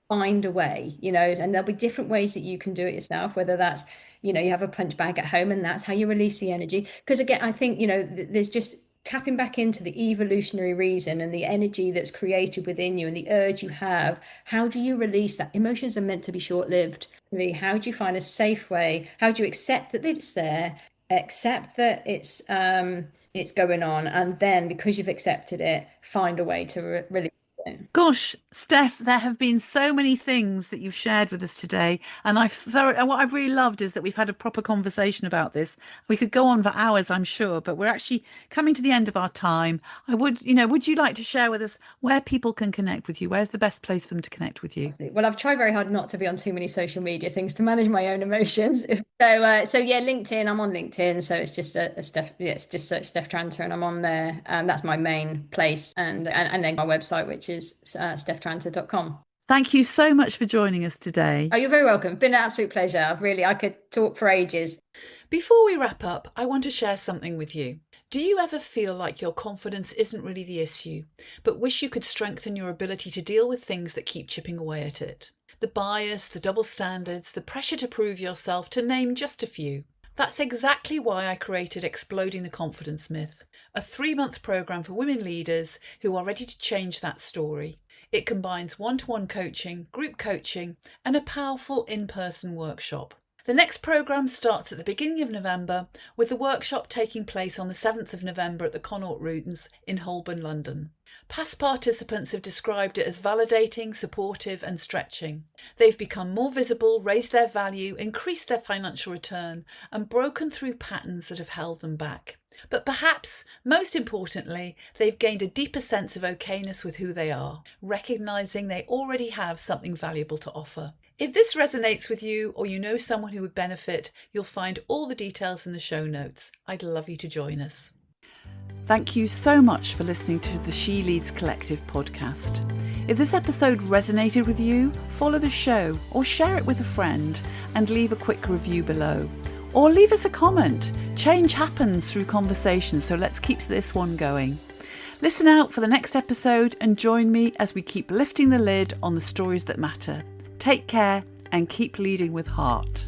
Speaker 2: Find a way, and there'll be different ways that you can do it yourself, whether that's, you have a punch bag at home and that's how you release the energy. Because again, I think, there's just tapping back into the evolutionary reason and the energy that's created within you and the urge you have. How do you release that? Emotions are meant to be short-lived. How do you find a safe way? How do you accept that it's there? Accept that it's it's going on, and then because you've accepted it, find a way to release it.
Speaker 1: Gosh, Steph, there have been so many things that you've shared with us today, and and what I've really loved is that we've had a proper conversation about this. We could go on for hours, I'm sure, but we're actually coming to the end of our time. Would you like to share with us where people can connect with you? Where's the best place for them to connect with you?
Speaker 2: Well, I've tried very hard not to be on too many social media things to manage my own emotions. So yeah, LinkedIn. I'm on LinkedIn, so it's just a Steph. Yeah, it's just search Steph Tranter, and I'm on there. That's my main place, and then my website, which is stephtranter.com.
Speaker 1: Thank you so much for joining us today.
Speaker 2: Oh, you're very welcome. It's been an absolute pleasure. I could talk for ages.
Speaker 1: Before we wrap up, I want to share something with you. Do you ever feel like your confidence isn't really the issue, but wish you could strengthen your ability to deal with things that keep chipping away at it? The bias, the double standards, the pressure to prove yourself, to name just a few. That's exactly why I created Exploding the Confidence Myth, a 3-month programme for women leaders who are ready to change that story. It combines one-to-one coaching, group coaching, and a powerful in-person workshop. The next programme starts at the beginning of November, with the workshop taking place on the 7th of November at the Connaught Rooms in Holborn, London. Past participants have described it as validating, supportive and stretching. They've become more visible, raised their value, increased their financial return and broken through patterns that have held them back. But perhaps, most importantly, they've gained a deeper sense of okayness with who they are, recognising they already have something valuable to offer. If this resonates with you or you know someone who would benefit, you'll find all the details in the show notes. I'd love you to join us. Thank you so much for listening to the She Leads Collective podcast. If this episode resonated with you, follow the show or share it with a friend and leave a quick review below. Or leave us a comment. Change happens through conversation, so let's keep this one going. Listen out for the next episode and join me as we keep lifting the lid on the stories that matter. Take care and keep leading with heart.